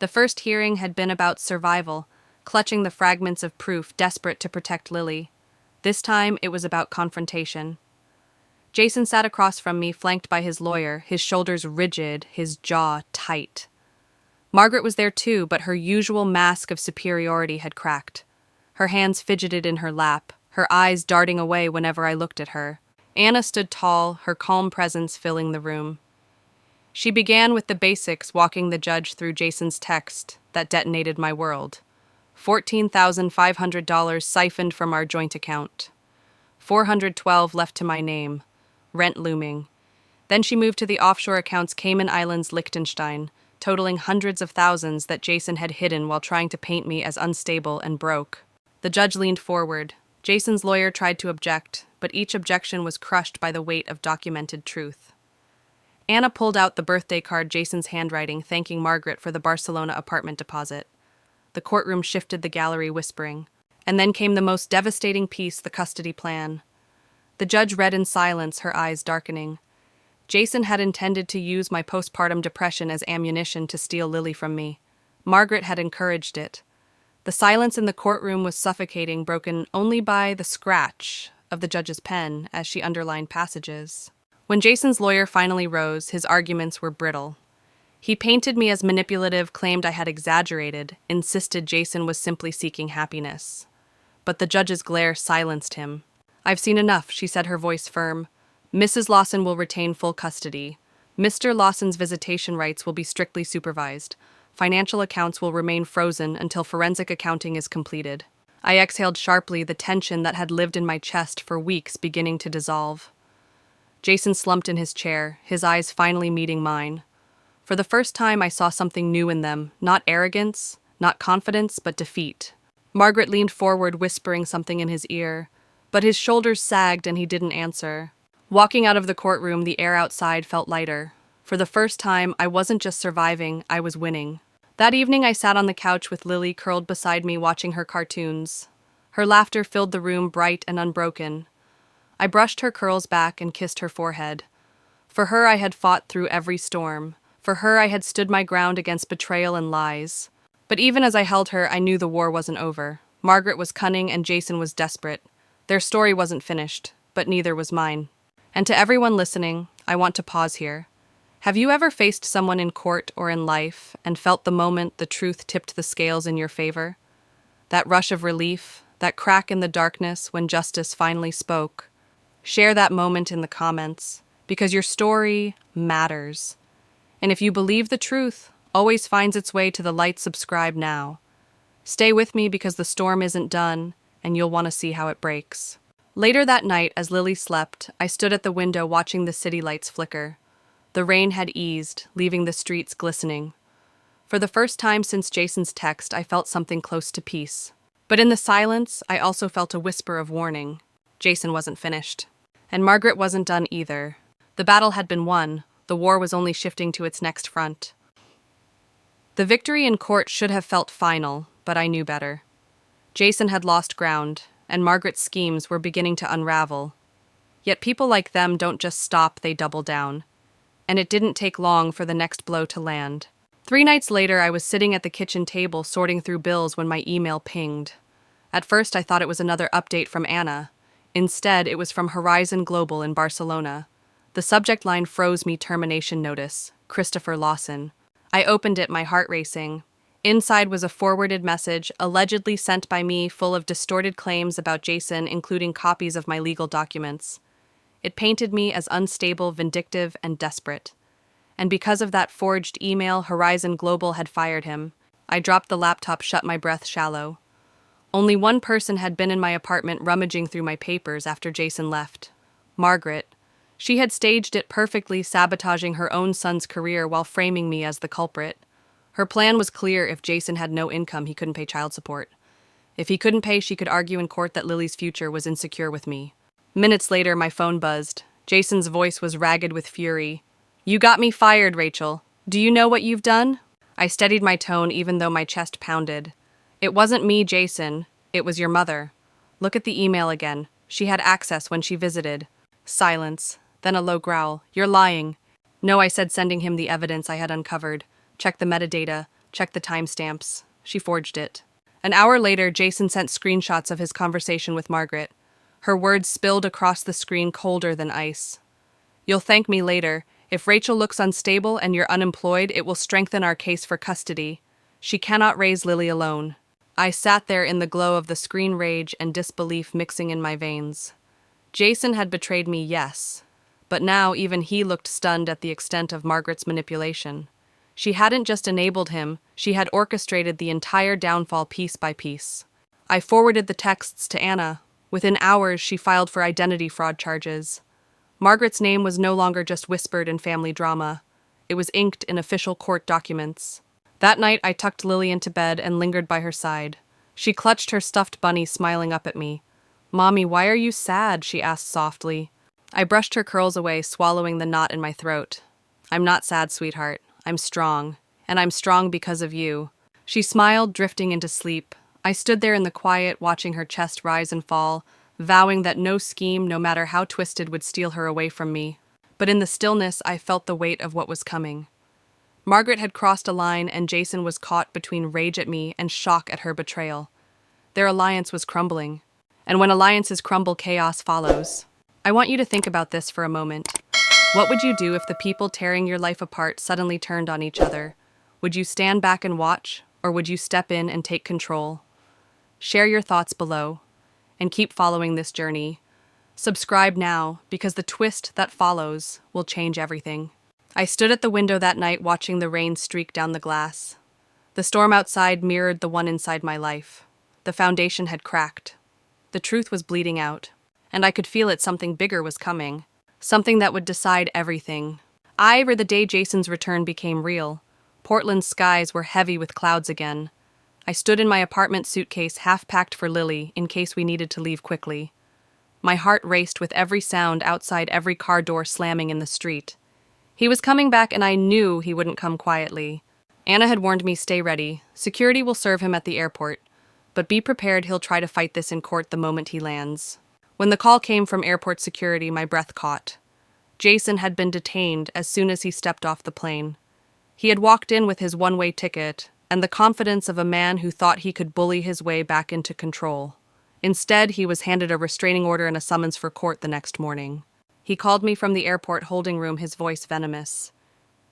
The first hearing had been about survival, clutching the fragments of proof, desperate to protect Lily. This time, it was about confrontation. Jason sat across from me, flanked by his lawyer, his shoulders rigid, his jaw tight. Margaret was there too, but her usual mask of superiority had cracked. Her hands fidgeted in her lap, her eyes darting away whenever I looked at her. Anna stood tall, her calm presence filling the room. She began with the basics, walking the judge through Jason's text that detonated my world. $14,500 siphoned from our joint account. $412 left to my name. Rent looming. Then she moved to the offshore accounts: Cayman Islands, Liechtenstein, totaling hundreds of thousands that Jason had hidden while trying to paint me as unstable and broke. The judge leaned forward. Jason's lawyer tried to object, but each objection was crushed by the weight of documented truth. Anna pulled out the birthday card, Jason's handwriting, thanking Margaret for the Barcelona apartment deposit. The courtroom shifted, the gallery whispering. And then came the most devastating piece: the custody plan. The judge read in silence, her eyes darkening. Jason had intended to use my postpartum depression as ammunition to steal Lily from me. Margaret had encouraged it. The silence in the courtroom was suffocating, broken only by the scratch of the judge's pen as she underlined passages. When Jason's lawyer finally rose, his arguments were brittle. He painted me as manipulative, claimed I had exaggerated, insisted Jason was simply seeking happiness. But the judge's glare silenced him. "I've seen enough," she said, her voice firm. "Mrs. Lawson will retain full custody. Mr. Lawson's visitation rights will be strictly supervised. Financial accounts will remain frozen until forensic accounting is completed. I exhaled sharply, the tension that had lived in my chest for weeks beginning to dissolve. Jason slumped in his chair, his eyes finally meeting mine. For the first time, I saw something new in them, not arrogance, not confidence, but defeat. Margaret leaned forward, whispering something in his ear, but his shoulders sagged and he didn't answer. Walking out of the courtroom, the air outside felt lighter. For the first time, I wasn't just surviving, I was winning. That evening, I sat on the couch with Lily curled beside me watching her cartoons. Her laughter filled the room, bright and unbroken. I brushed her curls back and kissed her forehead. For her, I had fought through every storm. For her, I had stood my ground against betrayal and lies. But even as I held her, I knew the war wasn't over. Margaret was cunning and Jason was desperate. Their story wasn't finished, but neither was mine. And to everyone listening, I want to pause here. Have you ever faced someone in court or in life and felt the moment the truth tipped the scales in your favor? That rush of relief, that crack in the darkness when justice finally spoke. Share that moment in the comments, because your story matters. And if you believe the truth always finds its way to the light, subscribe now. Stay with me because the storm isn't done, and you'll want to see how it breaks. Later that night, as Lily slept, I stood at the window watching the city lights flicker. The rain had eased, leaving the streets glistening. For the first time since Jason's text, I felt something close to peace. But in the silence, I also felt a whisper of warning. Jason wasn't finished. And Margaret wasn't done either. The battle had been won. The war was only shifting to its next front. The victory in court should have felt final, but I knew better. Jason had lost ground, and Margaret's schemes were beginning to unravel. Yet people like them don't just stop, they double down. And it didn't take long for the next blow to land. 3 nights later, I was sitting at the kitchen table sorting through bills when my email pinged. At first, I thought it was another update from Anna. Instead, it was from Horizon Global in Barcelona. The subject line froze me: termination notice, Christopher Lawson. I opened it, my heart racing. Inside was a forwarded message, allegedly sent by me, full of distorted claims about Jason, including copies of my legal documents. It painted me as unstable, vindictive, and desperate. And because of that forged email, Horizon Global had fired him. I dropped the laptop, shut my breath shallow. Only one person had been in my apartment rummaging through my papers after Jason left. Margaret. She had staged it perfectly, sabotaging her own son's career while framing me as the culprit. Her plan was clear: if Jason had no income, he couldn't pay child support. If he couldn't pay, she could argue in court that Lily's future was insecure with me. Minutes later, my phone buzzed. Jason's voice was ragged with fury. "You got me fired, Rachel. Do you know what you've done?" I steadied my tone even though my chest pounded. "It wasn't me, Jason. It was your mother. Look at the email again. She had access when she visited." Silence, then a low growl. "You're lying." "No," I said, sending him the evidence I had uncovered. Check the metadata, check the timestamps. She forged it. An hour later, Jason sent screenshots of his conversation with Margaret. Her words spilled across the screen, colder than ice. "You'll thank me later. If Rachel looks unstable and you're unemployed, it will strengthen our case for custody. She cannot raise Lily alone." I sat there in the glow of the screen, rage and disbelief mixing in my veins. Jason had betrayed me, yes. But now even he looked stunned at the extent of Margaret's manipulation. She hadn't just enabled him, she had orchestrated the entire downfall piece by piece. I forwarded the texts to Anna. Within hours, she filed for identity fraud charges. Margaret's name was no longer just whispered in family drama. It was inked in official court documents. That night, I tucked Lily into bed and lingered by her side. She clutched her stuffed bunny, smiling up at me. "Mommy, why are you sad?" she asked softly. I brushed her curls away, swallowing the knot in my throat. "I'm not sad, sweetheart. I'm strong. And I'm strong because of you." She smiled, drifting into sleep. I stood there in the quiet, watching her chest rise and fall, vowing that no scheme, no matter how twisted, would steal her away from me. But in the stillness, I felt the weight of what was coming. Margaret had crossed a line, and Jason was caught between rage at me and shock at her betrayal. Their alliance was crumbling. And when alliances crumble, chaos follows. I want you to think about this for a moment. What would you do if the people tearing your life apart suddenly turned on each other? Would you stand back and watch, or would you step in and take control? Share your thoughts below, and keep following this journey. Subscribe now, because the twist that follows will change everything. I stood at the window that night watching the rain streak down the glass. The storm outside mirrored the one inside my life. The foundation had cracked. The truth was bleeding out, and I could feel it. Something bigger was coming. Something that would decide everything. The day Jason's return became real. Portland's skies were heavy with clouds again. I stood in my apartment suitcase half-packed for Lily in case we needed to leave quickly. My heart raced with every sound outside, every car door slamming in the street. He was coming back and I knew he wouldn't come quietly. Anna had warned me, stay ready. Security will serve him at the airport. But be prepared, he'll try to fight this in court the moment he lands. When the call came from airport security, my breath caught. Jason had been detained as soon as he stepped off the plane. He had walked in with his one-way ticket and the confidence of a man who thought he could bully his way back into control. Instead, he was handed a restraining order and a summons for court the next morning. He called me from the airport holding room, his voice venomous.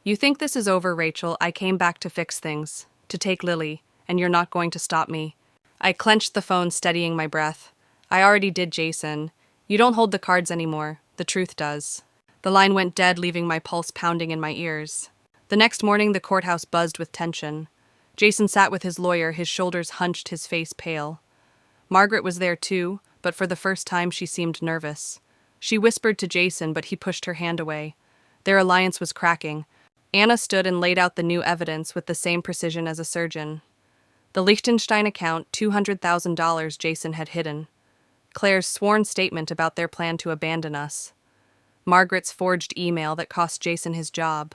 You think this is over, Rachel? I came back to fix things, to take Lily, and you're not going to stop me. I clenched the phone, steadying my breath. I already did, Jason. You don't hold the cards anymore. The truth does. The line went dead, leaving my pulse pounding in my ears. The next morning, the courthouse buzzed with tension. Jason sat with his lawyer, his shoulders hunched, his face pale. Margaret was there too, but for the first time she seemed nervous. She whispered to Jason, but he pushed her hand away. Their alliance was cracking. Anna stood and laid out the new evidence with the same precision as a surgeon. The Liechtenstein account, $200,000 Jason had hidden. Claire's sworn statement about their plan to abandon us. Margaret's forged email that cost Jason his job.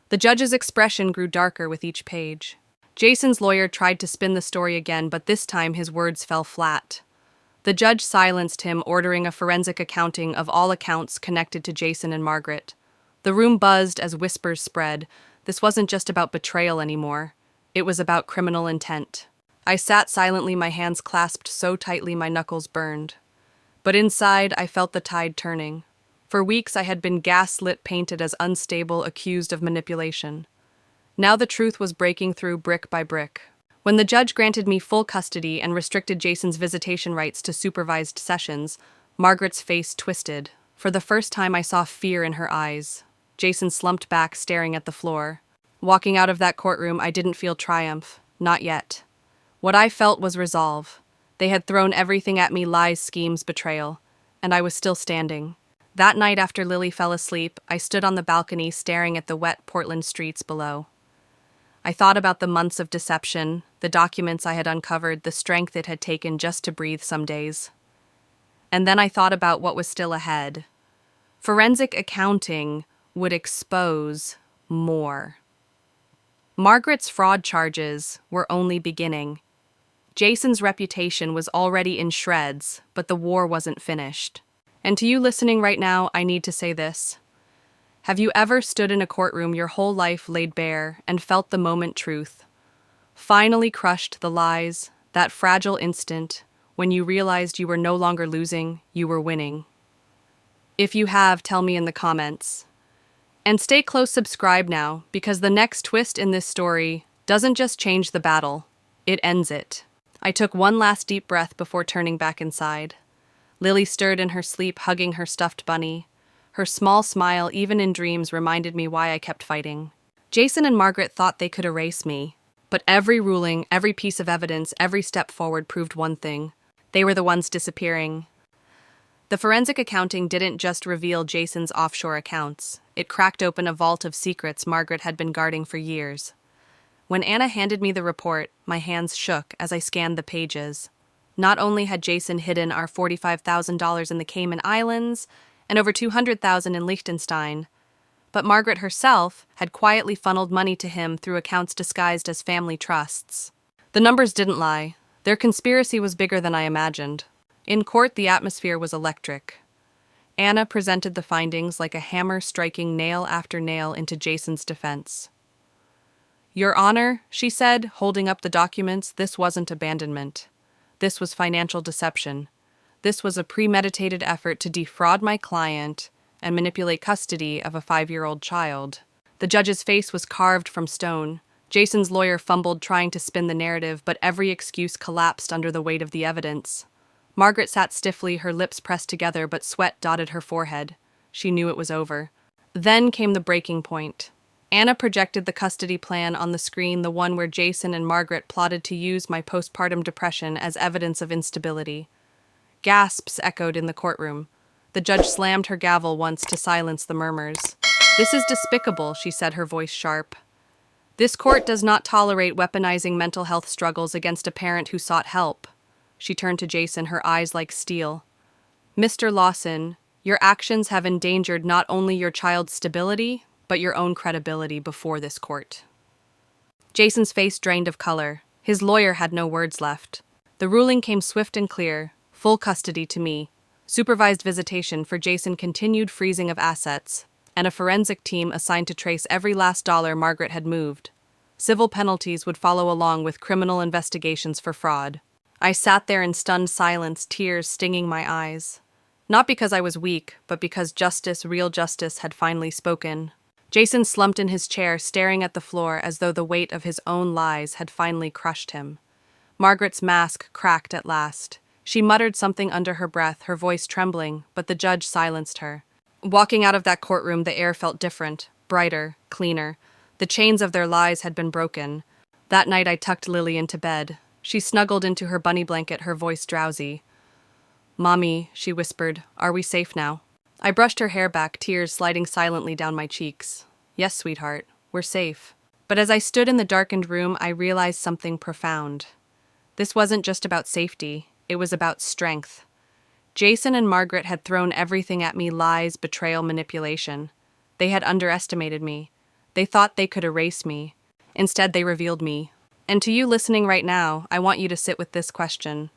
The judge's expression grew darker with each page. Jason's lawyer tried to spin the story again, but this time his words fell flat. The judge silenced him, ordering a forensic accounting of all accounts connected to Jason and Margaret. The room buzzed as whispers spread. This wasn't just about betrayal anymore. It was about criminal intent. I sat silently, my hands clasped so tightly my knuckles burned. But inside, I felt the tide turning. For weeks, I had been gaslit, painted as unstable, accused of manipulation. Now the truth was breaking through brick by brick. When the judge granted me full custody and restricted Jason's visitation rights to supervised sessions, Margaret's face twisted. For the first time, I saw fear in her eyes. Jason slumped back, staring at the floor. Walking out of that courtroom, I didn't feel triumph. Not yet. What I felt was resolve. They had thrown everything at me, lies, schemes, betrayal. And I was still standing. That night after Lily fell asleep, I stood on the balcony staring at the wet Portland streets below. I thought about the months of deception, the documents I had uncovered, the strength it had taken just to breathe some days. And then I thought about what was still ahead. Forensic accounting would expose more. Margaret's fraud charges were only beginning. Jason's reputation was already in shreds, but the war wasn't finished. And to you listening right now, I need to say this. Have you ever stood in a courtroom, your whole life laid bare, and felt the moment truth? Finally crushed the lies, that fragile instant when you realized you were no longer losing, you were winning. If you have, tell me in the comments. And stay close, subscribe now, because the next twist in this story doesn't just change the battle, it ends it. I took one last deep breath before turning back inside. Lily stirred in her sleep, hugging her stuffed bunny. Her small smile, even in dreams, reminded me why I kept fighting. Jason and Margaret thought they could erase me, but every ruling, every piece of evidence, every step forward proved one thing. They were the ones disappearing. The forensic accounting didn't just reveal Jason's offshore accounts. It cracked open a vault of secrets Margaret had been guarding for years. When Anna handed me the report, my hands shook as I scanned the pages. Not only had Jason hidden our $45,000 in the Cayman Islands and over $200,000 in Liechtenstein, but Margaret herself had quietly funneled money to him through accounts disguised as family trusts. The numbers didn't lie. Their conspiracy was bigger than I imagined. In court, the atmosphere was electric. Anna presented the findings like a hammer striking nail after nail into Jason's defense. Your Honor, she said, holding up the documents, this wasn't abandonment. This was financial deception. This was a premeditated effort to defraud my client and manipulate custody of a 5-year-old child. The judge's face was carved from stone. Jason's lawyer fumbled trying to spin the narrative, but every excuse collapsed under the weight of the evidence. Margaret sat stiffly, her lips pressed together, but sweat dotted her forehead. She knew it was over. Then came the breaking point. Anna projected the custody plan on the screen, the one where Jason and Margaret plotted to use my postpartum depression as evidence of instability. Gasps echoed in the courtroom. The judge slammed her gavel once to silence the murmurs. "This is despicable," she said, her voice sharp. "This court does not tolerate weaponizing mental health struggles against a parent who sought help." She turned to Jason, her eyes like steel. "Mr. Lawson, your actions have endangered not only your child's stability, but your own credibility before this court." Jason's face drained of color. His lawyer had no words left. The ruling came swift and clear: full custody to me, supervised visitation for Jason, continued freezing of assets, and a forensic team assigned to trace every last dollar Margaret had moved. Civil penalties would follow along with criminal investigations for fraud. I sat there in stunned silence, tears stinging my eyes. Not because I was weak, but because justice, real justice, had finally spoken. Jason slumped in his chair, staring at the floor as though the weight of his own lies had finally crushed him. Margaret's mask cracked at last. She muttered something under her breath, her voice trembling, but the judge silenced her. Walking out of that courtroom, the air felt different, brighter, cleaner. The chains of their lies had been broken. That night I tucked Lily into bed. She snuggled into her bunny blanket, her voice drowsy. "Mommy," she whispered, "are we safe now?" I brushed her hair back, tears sliding silently down my cheeks. "Yes, sweetheart, we're safe." But as I stood in the darkened room, I realized something profound. This wasn't just about safety, it was about strength. Jason and Margaret had thrown everything at me: lies, betrayal, manipulation. They had underestimated me. They thought they could erase me. Instead, they revealed me. And to you listening right now, I want you to sit with this question.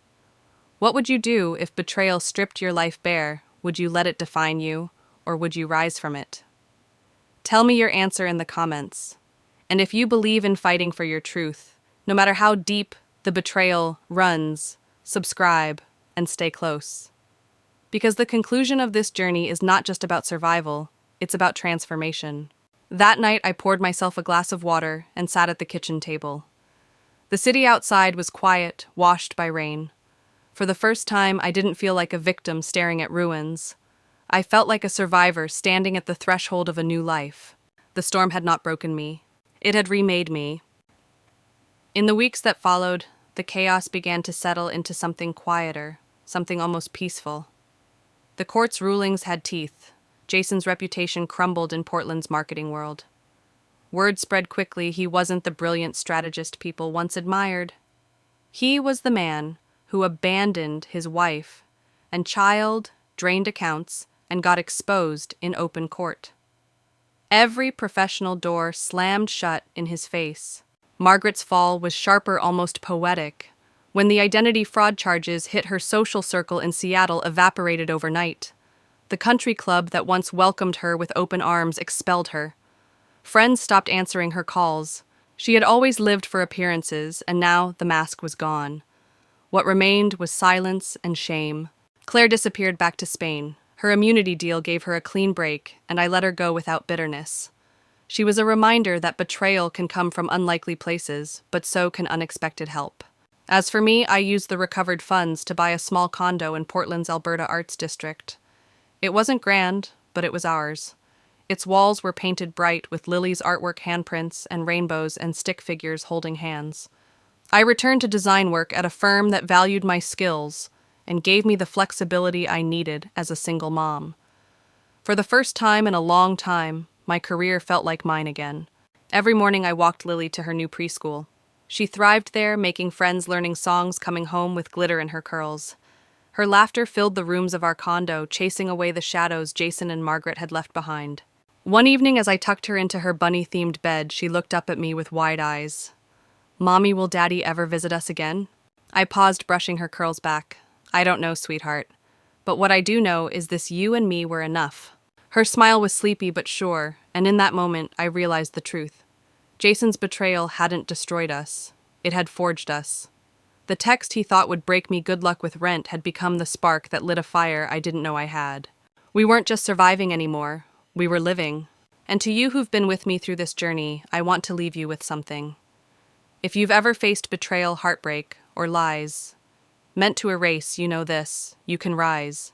What would you do if betrayal stripped your life bare? Would you let it define you, or would you rise from it? Tell me your answer in the comments. And if you believe in fighting for your truth, no matter how deep the betrayal runs, subscribe and stay close. Because the conclusion of this journey is not just about survival, it's about transformation. That night, I poured myself a glass of water and sat at the kitchen table. The city outside was quiet, washed by rain. For the first time, I didn't feel like a victim staring at ruins. I felt like a survivor standing at the threshold of a new life. The storm had not broken me. It had remade me. In the weeks that followed, the chaos began to settle into something quieter, something almost peaceful. The court's rulings had teeth. Jason's reputation crumbled in Portland's marketing world. Word spread quickly: he wasn't the brilliant strategist people once admired. He was the man who abandoned his wife and child, drained accounts, and got exposed in open court. Every professional door slammed shut in his face. Margaret's fall was sharper, almost poetic. When the identity fraud charges hit, her social circle in Seattle evaporated overnight. The country club that once welcomed her with open arms expelled her. Friends stopped answering her calls. She had always lived for appearances, and now the mask was gone. What remained was silence and shame. Claire disappeared back to Spain. Her immunity deal gave her a clean break, and I let her go without bitterness. She was a reminder that betrayal can come from unlikely places, but so can unexpected help. As for me, I used the recovered funds to buy a small condo in Portland's Alberta Arts District. It wasn't grand, but it was ours. Its walls were painted bright with Lily's artwork, handprints, and rainbows and stick figures holding hands. I returned to design work at a firm that valued my skills and gave me the flexibility I needed as a single mom. For the first time in a long time, my career felt like mine again. Every morning I walked Lily to her new preschool. She thrived there, making friends, learning songs, coming home with glitter in her curls. Her laughter filled the rooms of our condo, chasing away the shadows Jason and Margaret had left behind. One evening, as I tucked her into her bunny-themed bed, she looked up at me with wide eyes. "Mommy, will Daddy ever visit us again?" I paused, brushing her curls back. "I don't know, sweetheart. But what I do know is this: you and me were enough." Her smile was sleepy but sure, and in that moment I realized the truth. Jason's betrayal hadn't destroyed us. It had forged us. The text he thought would break me, "Good luck with rent," had become the spark that lit a fire I didn't know I had. We weren't just surviving anymore. We were living. And to you who've been with me through this journey, I want to leave you with something. If you've ever faced betrayal, heartbreak, or lies meant to erase, you know this: you can rise.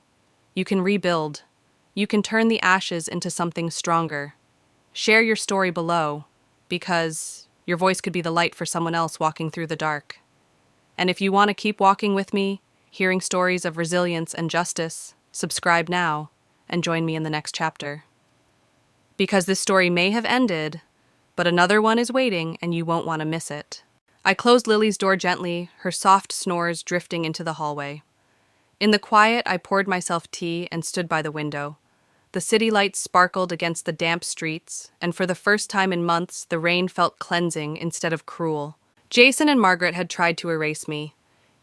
You can rebuild. you can turn the ashes into something stronger. Share your story below, because your voice could be the light for someone else walking through the dark. And if you want to keep walking with me, hearing stories of resilience and justice, subscribe now and join me in the next chapter. Because this story may have ended, but another one is waiting and you won't want to miss it. I closed Lily's door gently, her soft snores drifting into the hallway. In the quiet, I poured myself tea and stood by the window. The city lights sparkled against the damp streets, and for the first time in months, the rain felt cleansing instead of cruel. Jason and Margaret had tried to erase me.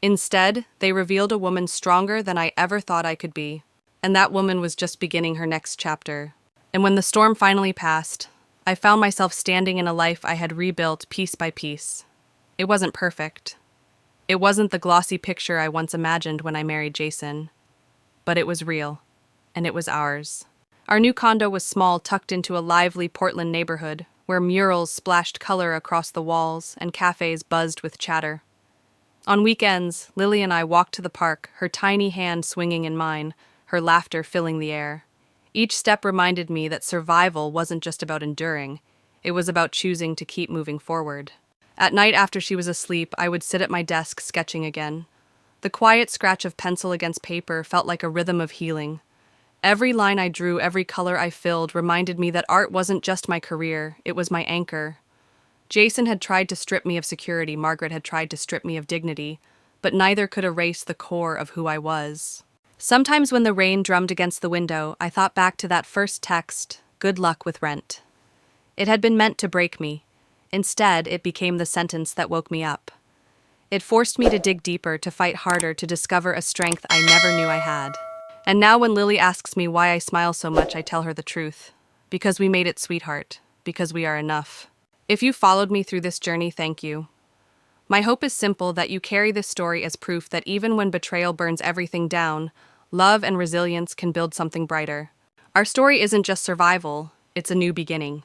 Instead, they revealed a woman stronger than I ever thought I could be. And that woman was just beginning her next chapter. And when the storm finally passed, I found myself standing in a life I had rebuilt piece by piece. It wasn't perfect. It wasn't the glossy picture I once imagined when I married Jason. But it was real, and it was ours. Our new condo was small, tucked into a lively Portland neighborhood, where murals splashed color across the walls and cafes buzzed with chatter. On weekends, Lily and I walked to the park, her tiny hand swinging in mine, her laughter filling the air. Each step reminded me that survival wasn't just about enduring, it was about choosing to keep moving forward. At night after she was asleep, I would sit at my desk sketching again. The quiet scratch of pencil against paper felt like a rhythm of healing. Every line I drew, every color I filled reminded me that art wasn't just my career, it was my anchor. Jason had tried to strip me of security, Margaret had tried to strip me of dignity, but neither could erase the core of who I was. Sometimes when the rain drummed against the window, I thought back to that first text, "Good luck with rent." It had been meant to break me. Instead, it became the sentence that woke me up. It forced me to dig deeper, to fight harder, to discover a strength I never knew I had. And now when Lily asks me why I smile so much, I tell her the truth. Because we made it, sweetheart. Because we are enough. If you followed me through this journey, thank you. My hope is simple, that you carry this story as proof that even when betrayal burns everything down, love and resilience can build something brighter. Our story isn't just survival, it's a new beginning.